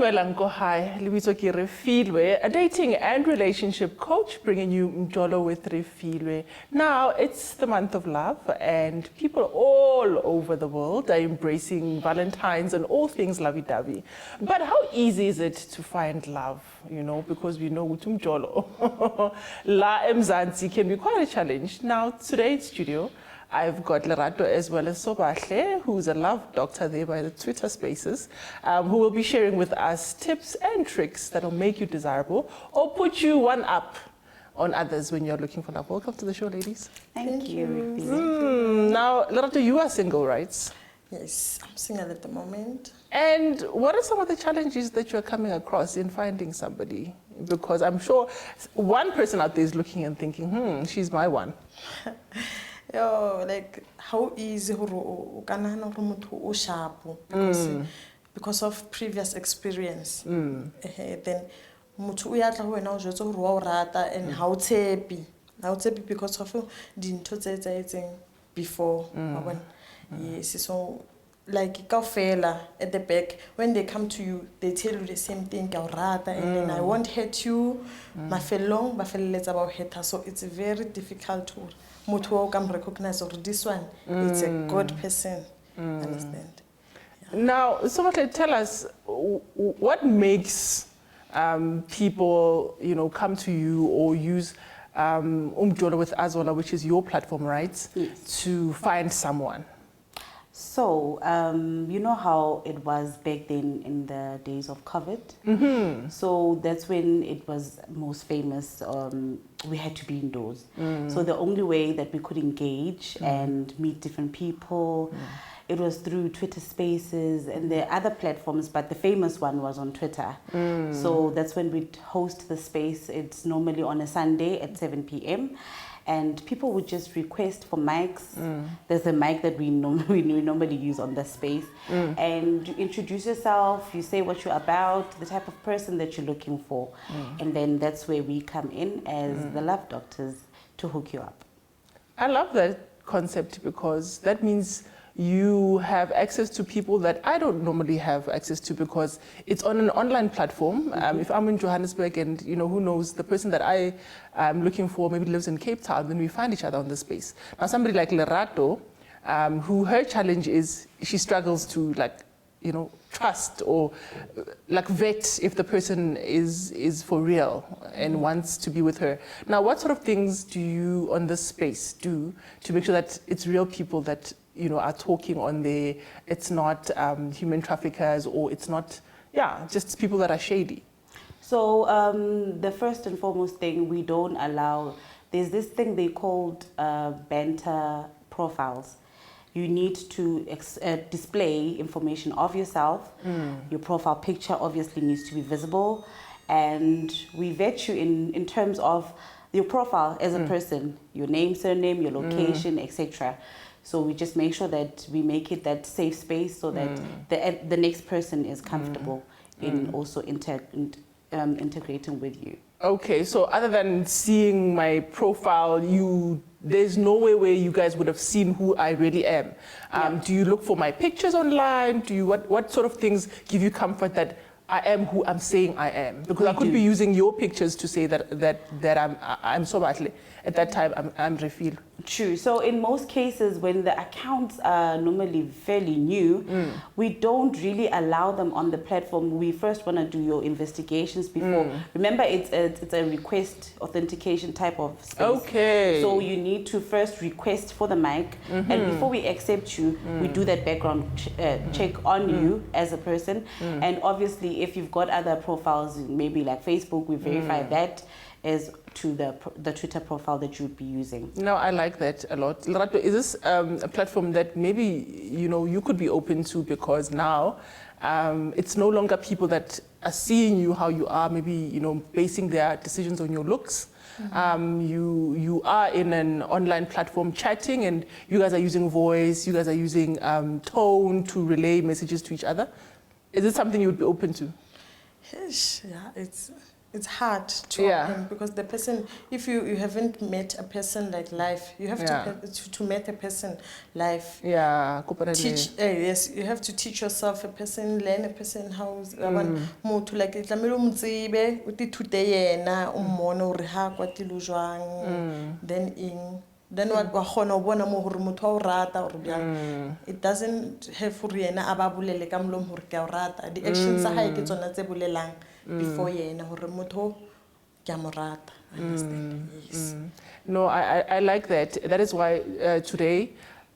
Dumelango, hi. Lebitso ke Refiloe, a dating and relationship coach, bringing you Mjolo with Refiloe. Now, it's the month of love, and people all over the world are embracing Valentine's and all things lovey-dovey. But how easy is it to find love? You know, because we know Mjolo, La Mzansi can be quite a challenge. Now, today in studio, I've got Lerato as well as Sobahle, who's a love doctor there by the Twitter spaces, who will be sharing with us tips and tricks that will make you desirable or put you one up on others when you're looking for love. Welcome to the show, ladies. Thank you. Now, Lerato, you are single, right? Yes, I'm single at the moment. And what are some of the challenges that you're coming across in finding somebody? Because I'm sure one person out there is looking and thinking, she's my one. Yo, like how easy because of previous experience. Then mutu uyatla ho wena o jwetsa hore wa o rata and how tshepi because of dintho tse etseng before. Yes, so like kaofela at the back when they come to you they tell you the same thing ka o rata and then I won't hurt you mafelong ba feleletsa ba o heta, so it's very difficult to motho o can recognize or this one it's a good person. Understand? Now, someone tell us what makes people, come to you or use Umjolo with Azola, which is your platform, right? Yes. To find someone. So, you know how it was back then in the days of COVID? So that's when it was most famous. We had to be indoors. So the only way that we could engage and meet different people, it was through Twitter Spaces and the other platforms, but the famous one was on Twitter. So that's when we'd host the space. It's normally on a Sunday at 7 p.m. And people would just request for mics. There's a mic that we normally use on the space. And you introduce yourself, you say what you're about, the type of person that you're looking for. And then that's where we come in as the love doctors to hook you up. I love that concept because that means you have access to people that I don't normally have access to because it's on an online platform. If I'm in Johannesburg and, who knows, the person that I am looking for maybe lives in Cape Town, then we find each other on the space. Now, somebody like Lerato, who her challenge is she struggles to, trust or, vet if the person is for real and wants to be with her. Now, what sort of things do you on this space do to make sure that it's real people that are talking on there, it's not human traffickers or it's not, just people that are shady? So the first and foremost thing, we don't allow, there's this thing they called banter profiles. You need to display information of yourself. Your profile picture obviously needs to be visible. And we vet you in terms of your profile as a person, your name, surname, your location, etc. So we just make sure that we make it that safe space so that the next person is comfortable in also integrating with you. Okay, so other than seeing my profile, there's no way where you guys would have seen who I really am. Do you look for my pictures online? What sort of things give you comfort that I am who I'm saying I am? Because I could be using your pictures to say that I'm Sobahle. At that time, I'm Refiloe. True. So in most cases, when the accounts are normally fairly new, we don't really allow them on the platform. We first want to do your investigations before. Remember, it's a request authentication type of space. Okay. So you need to first request for the mic, and before we accept you, we do that background check on you as a person. And obviously, if you've got other profiles, maybe like Facebook, we verify that as to the Twitter profile that you'd be using. No, I like that a lot. Lerato, is this a platform that maybe you could be open to because now it's no longer people that are seeing you how you are, maybe basing their decisions on your looks. You are in an online platform chatting, and you guys are using voice, you guys are using tone to relay messages to each other. Is it something you would be open to? Yeah, it's hard to open because the person, if you haven't met a person like life, you have to meet a person life. Yeah, teach yes, you have to teach yourself a person, learn a person how motho like tlamelo mtsebe o tithute yena o mmone hore ha kwatile jwang then wa khona o bona mo hore motho a o rata hore bjang. It doesn't have for yena aba bolele ka mlomo hore ke a o rata. The actions tsa hae ke tsona tse bolelang before yena hore motho ke a mo rata. Understand? Yes. No, I like that. That is why today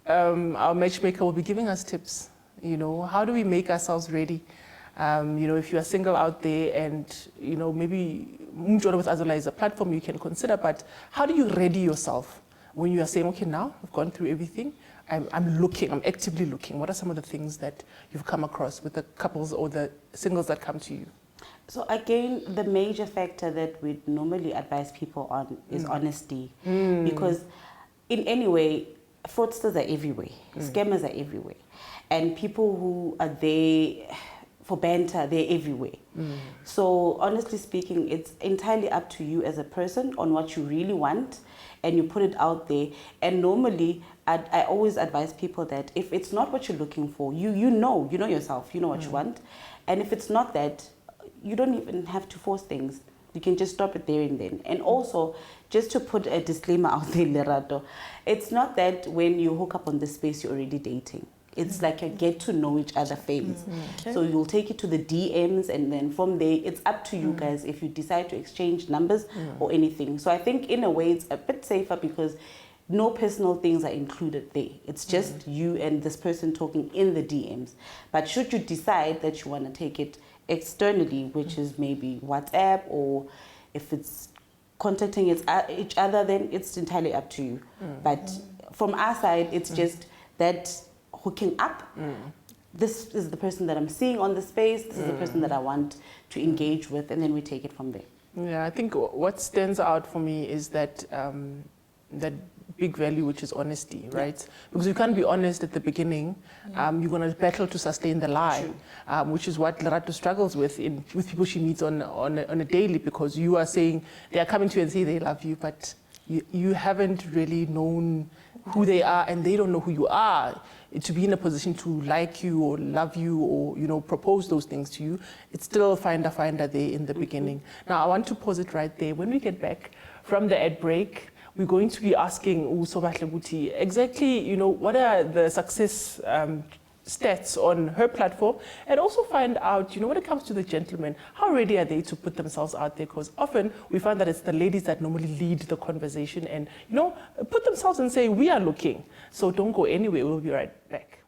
our matchmaker will be giving us tips. You know, how do we make ourselves ready? You know, if you are single out there and, you know, maybe Umjolo with Azola is a platform you can consider, but how do you ready yourself when you are saying, okay, now I've gone through everything, I'm looking, I'm actively looking. What are some of the things that you've come across with the couples or the singles that come to you? So again, the major factor that we normally advise people on is honesty. Because in any way, fraudsters are everywhere, scammers are everywhere. And people who are there for banter, they're everywhere. So honestly speaking, it's entirely up to you as a person on what you really want, and you put it out there. And normally, I always advise people that if it's not what you're looking for, you know yourself, you know what you want. And if it's not that, you don't even have to force things. You can just stop it there and then. And also, just to put a disclaimer out there, Lerato, it's not that when you hook up on this space, you're already dating. It's like a get to know each other phase. Okay. So you'll take it to the DMs, and then from there, it's up to you guys if you decide to exchange numbers or anything. So I think in a way, it's a bit safer because no personal things are included there. It's just you and this person talking in the DMs. But should you decide that you want to take it externally, which is maybe WhatsApp, or if it's contacting each other, then it's entirely up to you. But from our side, it's just that hooking up. This is the person that I'm seeing on the space. This is the person that I want to engage with, and then we take it from there. Yeah, I think what stands out for me is that that big value, which is honesty, right? Because you can't be honest at the beginning. You're going to battle to sustain the lie, which is what Lerato struggles with with people she meets on a daily, because you are saying, they are coming to you and say they love you, but you haven't really known who they are, and they don't know who you are. To be in a position to like you or love you or, you know, propose those things to you, it's still finder there in the beginning. Now, I want to pause it right there. When we get back from the ad break, we're going to be asking Usobahle Buti exactly, you know, what are the success stats on her platform, and also find out, you know, when it comes to the gentlemen, how ready are they to put themselves out there? Because often we find that it's the ladies that normally lead the conversation and, you know, put themselves and say, we are looking. So don't go anywhere. We'll be right back.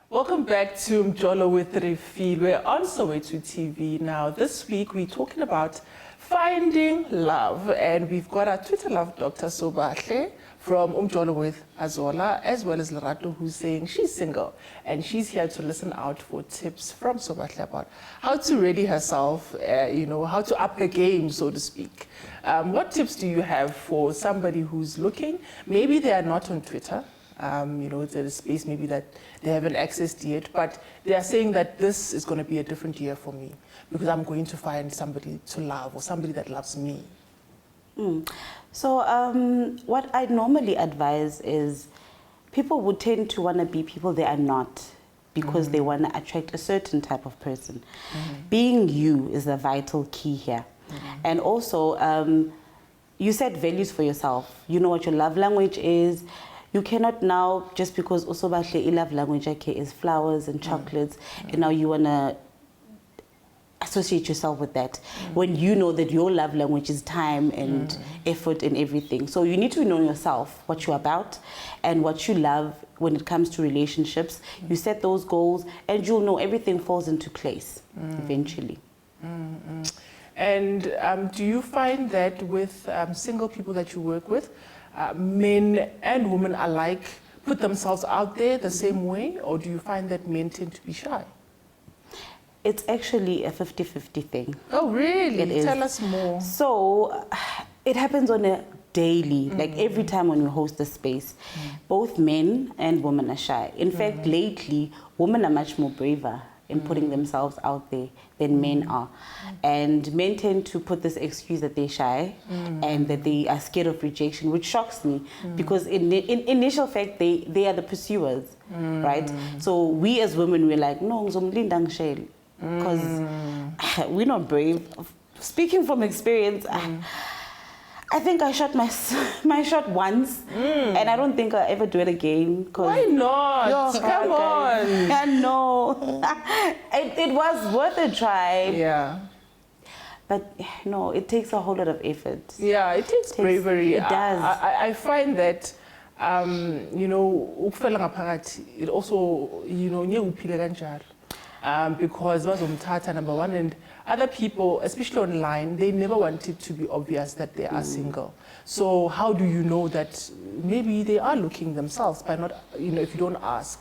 Welcome back to Mjolo with Refiloe. We're on Soweto TV now. This week we're talking about finding love, and we've got our Twitter love Dr. Sobahle from Umjolo with Azola, as well as Lerato, who's saying she's single, and she's here to listen out for tips from Sobahle about how to ready herself, you know, how to up her game, so to speak. What tips do you have for somebody who's looking? Maybe they are not on Twitter. You know, it's a space maybe that they haven't accessed yet, but they are saying that this is going to be a different year for me because I'm going to find somebody to love or somebody that loves me. So what I normally advise is people would tend to want to be people they are not because they want to attract a certain type of person. Being you is the vital key here. And also, you set values for yourself. You know what your love language is. You cannot now, just because Usobahle love language is flowers and chocolates, and now you want to associate yourself with that, when you know that your love language is time and effort and everything. So you need to know yourself, what you're about and what you love when it comes to relationships. You set those goals and you'll know everything falls into place eventually. And do you find that with single people that you work with, men and women alike put themselves out there the same way, or do you find that men tend to be shy? It's actually a 50-50 thing. Oh, really? It is. Tell us more. So it happens on a daily, like every time when we host a space, both men and women are shy. In fact, lately, women are much more braver in putting themselves out there than men are. And men tend to put this excuse that they're shy and that they are scared of rejection, which shocks me because in initial fact, they are the pursuers, right? So we as women, we're like, no, because we're not brave. Speaking from experience, I think I shot my shot once, and I don't think I'll ever do it again. Why not? Come on. I know. It was worth a try. Yeah. But no, it takes a whole lot of effort. Yeah, it takes bravery. It does. I find that, you know, it also, you know, because number one, and other people, especially online, they never want it to be obvious that they are single. So how do you know that maybe they are looking themselves by not, you know, if you don't ask?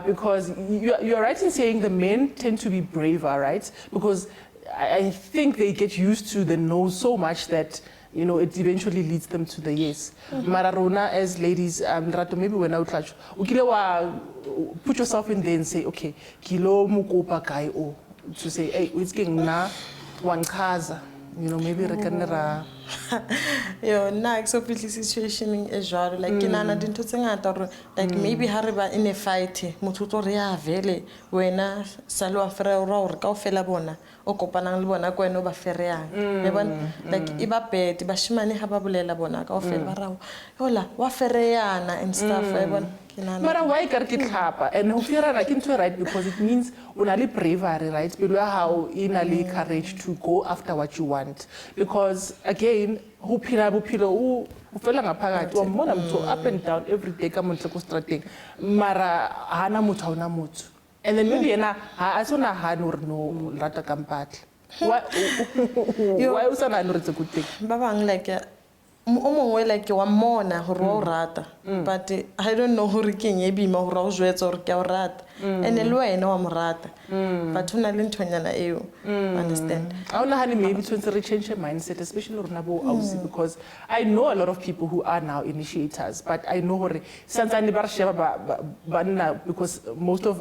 Because you're right in saying the men tend to be braver, right? Because I think they get used to the no so much that, you know, it eventually leads them to the yes. Mararona, as ladies, maybe when I would touch, put yourself in there and say, okay, kilo mukopa kai o, to say, hey, it's getting na one kaza, you know, maybe rekanera. Yo, na exopitly situation is like kinana didn't think like maybe hareba in a fight, mututoria vele, when salua ferra or kaufela bona, o copanang bona, queno baferia. Like iba pet, bashimani hababulela bona, kaufela rao, hola, wafereana and stuff. Mara why karkit hapa and hofira na kinto right because it means unali bravery, right? But how inali courage to go after what you want, because again hupila ufela ngaphakathi wambona mtho up and down every day kamonhle ku strategy mara hana muthu hauna muthu and then maybe yena asona hana or no rata kampatla why usana no retse good thing babang like like wa mona hore wa rata but I don't know hore ke nye bima hore o jwetsa hore ke a rata and le wena wa morata but hona le nthonyana eo understand I don't know how maybe to change your mindset, especially because I know a lot of people who are now initiators, but I know hore santsane ba re sheba banna because most of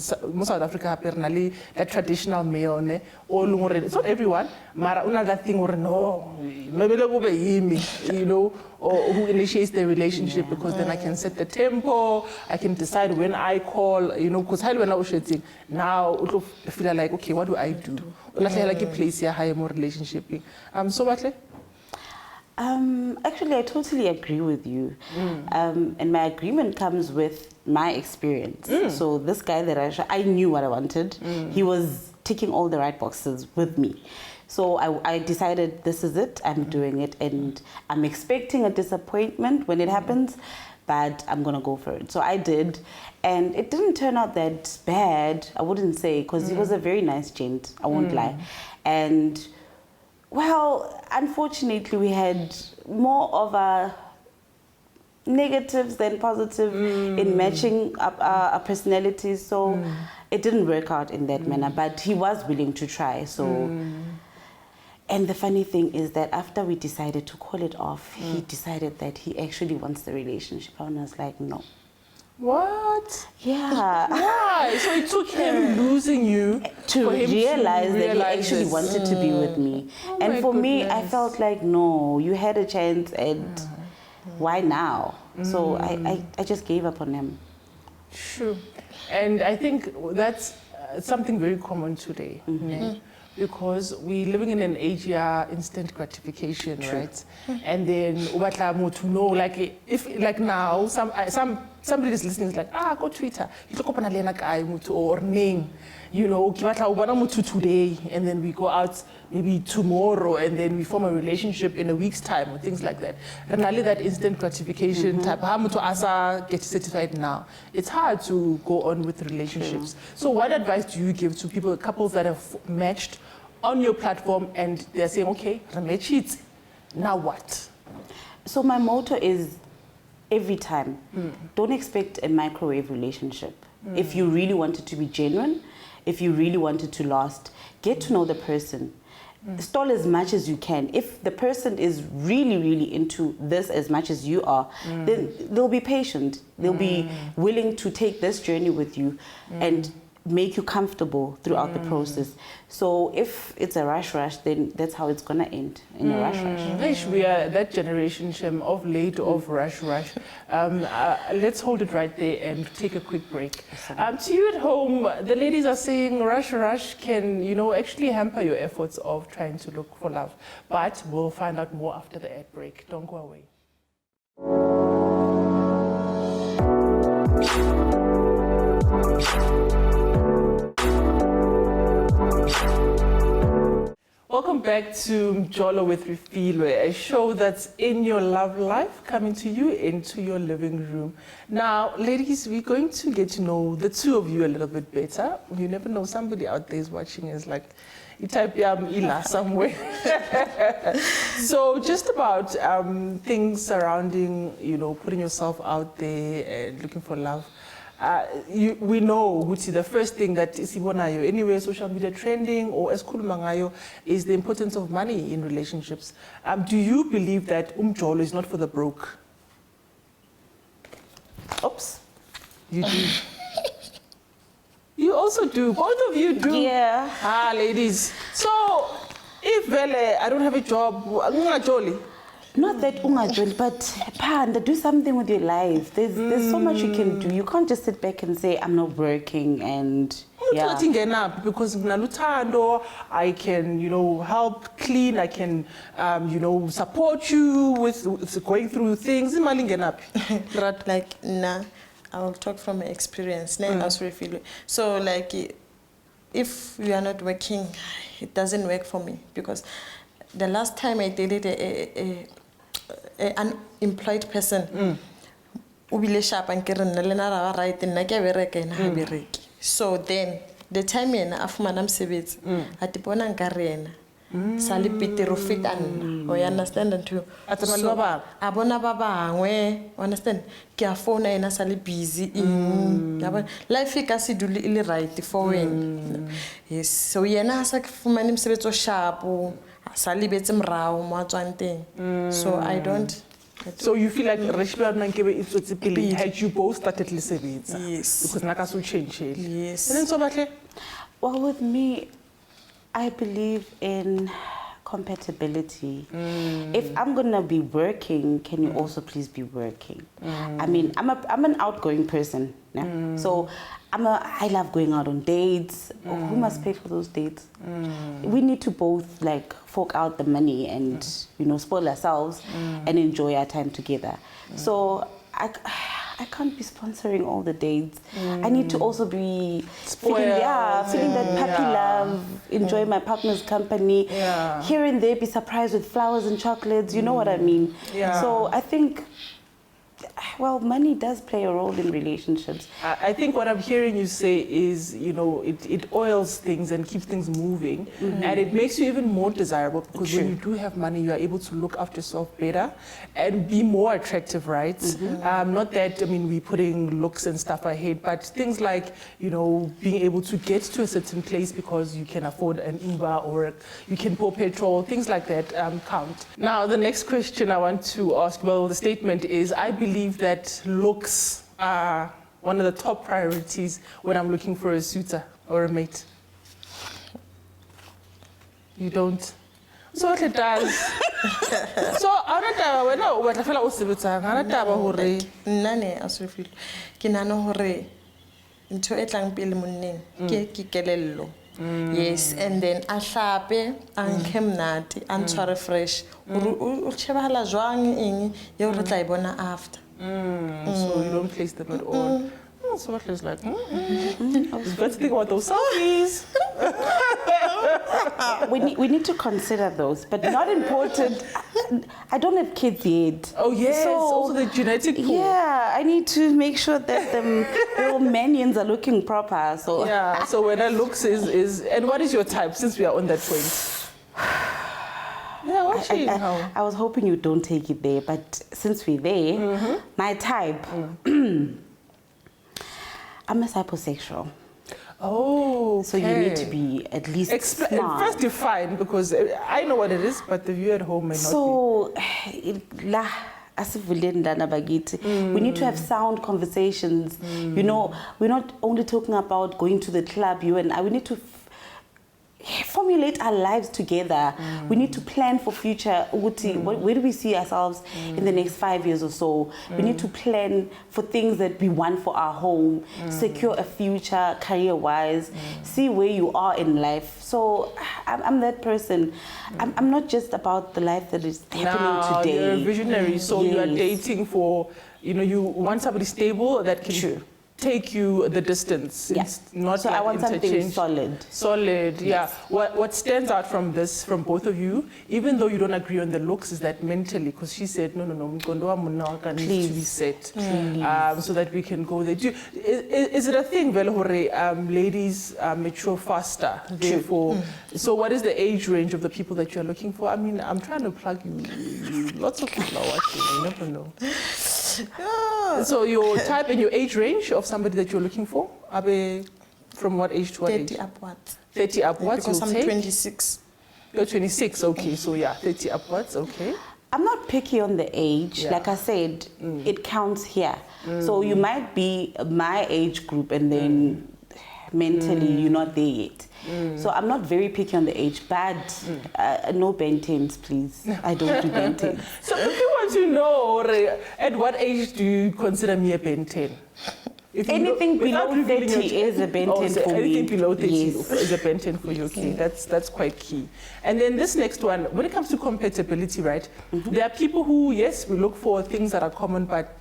South Africa apparently that traditional male ne o lengore it's not everyone mara una that thing hore no maybe le go be yimi, you know, or who initiates the relationship because then I can set the tempo, I can decide when I call, you know, because when I was shooting now I feel like okay, what do I do? Like a place here higher more relationship. So what? Actually, I totally agree with you, and my agreement comes with my experience. So this guy that I knew what I wanted. He was ticking all the right boxes with me. So I decided this is it. I'm doing it, and I'm expecting a disappointment when it happens, but I'm gonna go for it. So I did, and it didn't turn out that bad. I wouldn't say, because he was a very nice gent. I won't lie, and well, unfortunately, we had more of a negatives than positive in matching up our personalities. So it didn't work out in that manner. But he was willing to try. So. And the funny thing is that after we decided to call it off, he decided that he actually wants the relationship. And I was like, no. What? Yeah. Why? So it took him losing you to realize that he actually this. wanted to be with me. And for me, I felt like, no, you had a chance and why now? So I just gave up on him. Sure. And I think that's something very common today. Because we're living in an age of instant gratification, right? And then to know, like if like now somebody is listening is like, go Twitter, or name, you know, today, and then we go out maybe tomorrow, and then we form a relationship in a week's time, or things like that. And really that instant gratification type, how to asa get certified now. It's hard to go on with relationships. So what advice do you give to people, couples that have matched on your platform and they're saying, okay, cheat, now what? So my motto is every time, don't expect a microwave relationship. If you really want it to be genuine, if you really want it to last, get to know the person. stall as much as you can. If the person is really, really into this as much as you are, then they'll be patient. They'll be willing to take this journey with you and make you comfortable throughout the process. So if it's a rush, then that's how it's gonna end, in a rush. We are that generation, Shem, of late, of rush. Let's hold it right there and take a quick break. To you at home, the ladies are saying rush can, actually hamper your efforts of trying to look for love. But we'll find out more after the ad break. Don't go away. Welcome back to Mjolo with Refiloe, a show that's in your love life, coming to you into your living room. Now, ladies, we're going to get to know the two of you a little bit better. You never know, somebody out there is watching is like, you type Ila somewhere. So just about things surrounding, putting yourself out there and looking for love. We know, Gucci, the first thing that is anyway, social media trending or eskhulumangayo is the importance of money in relationships. Do you believe that Mjolo is not for the broke? Oops. You do. You also do. Both of you do. Yeah. Ladies. So, if Vele, I don't have a job, Mjolo. Not that ungajoli, but Panda, do something with your life. There's so much you can do. You can't just sit back and say, I'm not working and because I can, help clean, I can, support you with going through things. Like, nah, I'll talk from experience. So, like, if you are not working, it doesn't work for me because the last time I dated an unemployed person, so then the time afumana msebenzi atibona nkarena sali pitero fitan o understand nto abona ba bangwe understand ke a phone ena sali busy yabona life e ka se dule ile right for wena yes so yena sa kufumana msebenzi o sharp so I don't. So you feel like had you both started listening? Yes. Because Nakasu change. Yes. And then so well, with me, I believe in compatibility. If I'm gonna be working, can you also please be working? I mean, I'm an outgoing person, yeah? So I love going out on dates. Who must pay for those dates? We need to both like fork out the money and spoil ourselves and enjoy our time together. So I can't be sponsoring all the dates. I need to also be feeling that puppy love, enjoy my partner's company. Here and there, be surprised with flowers and chocolates. You know what I mean? So I think, well, money does play a role in relationships. I think what I'm hearing you say is, it oils things and keeps things moving. And it makes you even more desirable because when you do have money, you are able to look after yourself better and be more attractive, right? Not that, we're putting looks and stuff ahead, but things like, being able to get to a certain place because you can afford an Uber or you can pour petrol, things like that count. Now, the next question I want to ask, well, the statement is, I believe that looks are one of the top priorities when I'm looking for a suitor or a mate. You don't? So it does. So when I feel yes, and then ahlape ankemnati antshware fresh o chebahala jwang eng ye o re tla ibona after so you don't place them at all. So what is like let's think about those selfies. we need to consider those, but not important. I don't have kids yet. Oh yes, so, also the genetic pool. Yeah, I need to make sure that the little minions are looking proper. So yeah, so when that looks is and what is your type since we are on that point? Yeah, I was hoping you don't take it there, but since we're there, my type, I'm a hyposexual. Oh, So you need to be at least smart. First define, because I know what it is, but the viewer at home may not So, we need to have sound conversations. You know, we're not only talking about going to the club, you and I. We need to formulate our lives together. We need to plan for future. Where do we see ourselves in the next 5 years or so? We need to plan for things that we want for our home, secure a future career-wise, see where you are in life. So I'm that person. I'm not just about the life that is happening today. You're a visionary, so you are dating for, you want somebody stable that can take you the distance. Yeah. It's not so like I want something solid. Solid, yeah. What stands out from this, from both of you, even though you don't agree on the looks, is that mentally, because she said, no, Mkondoa needs to be set, so that we can go there. Is it a thing, ladies mature faster, therefore? So what is the age range of the people that you're looking for? I mean, I'm trying to plug you. Lots of people are watching, you never know. So your type and your age range of somebody that you're looking for, from what age to what 30 age? upwards. 30 upwards, Because I'm take? 26. You're 26, okay, so yeah, 30 upwards, okay. I'm not picky on the age. Yeah. Like I said, it counts here. So you might be my age group and then mentally you're not there yet. So I'm not very picky on the age, but no Bentens, please. I don't do Bentens. So if you want to know, at what age do you consider me a Benten? Anything below 30 is a Benten for me. Anything below 30 Yes. is a Benten for you, okay, that's quite key. And then this next one, when it comes to compatibility, right, there are people who, yes, we look for things that are common, but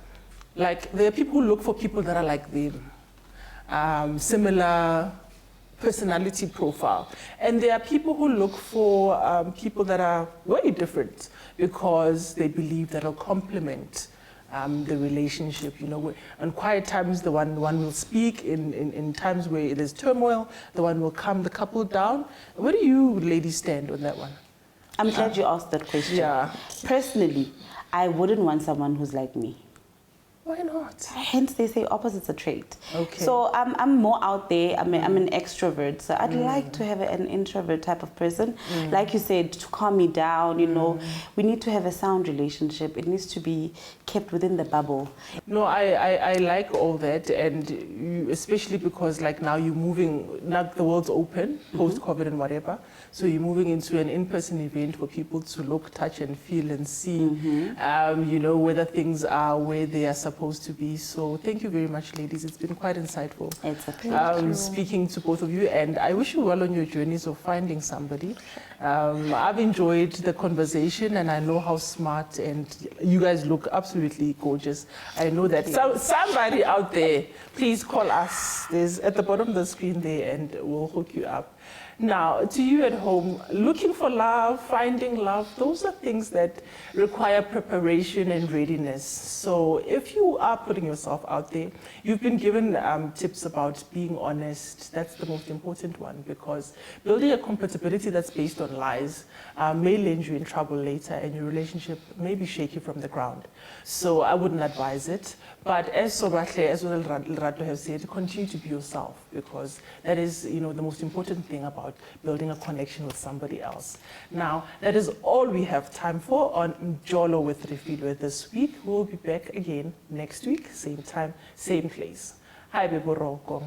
like there are people who look for people that are like them, similar personality profile. And there are people who look for people that are very different because they believe that will complement the relationship. On quiet times, the one will speak. In times where there's turmoil, the one will calm the couple down. Where do you ladies stand on that one? I'm glad you asked that question. Yeah. Personally, I wouldn't want someone who's like me. Why not? Hence, they say opposites attract. Okay. So I'm more out there. I'm an extrovert. So I'd like to have an introvert type of person. Like you said, to calm me down, We need to have a sound relationship. It needs to be kept within the bubble. No, I like all that. And especially because like now you're moving, now the world's open, post-COVID and whatever. So you're moving into an in-person event for people to look, touch and feel and see, whether things are where they are supposed to be. So thank you very much, ladies. It's been quite insightful. It's a pleasure. Speaking to both of you, and I wish you well on your journeys of finding somebody. I've enjoyed the conversation, and I know how smart, and you guys look absolutely gorgeous. I know that somebody out there, please call us. There's at the bottom of the screen there, and we'll hook you up. Now, to you at home, looking for love, finding love, those are things that require preparation and readiness. So if you are putting yourself out there, you've been given tips about being honest. That's the most important one, because building a compatibility that's based on lies may land you in trouble later, and your relationship may be shaky from the ground. So I wouldn't advise it. But as Sobahle, as well as Lerato have said, continue to be yourself, because that is, the most important thing about building a connection with somebody else. Now, that is all we have time for on Mjolo with Refiloe this week. We'll be back again next week, same time, same place. Hi, Beboroko.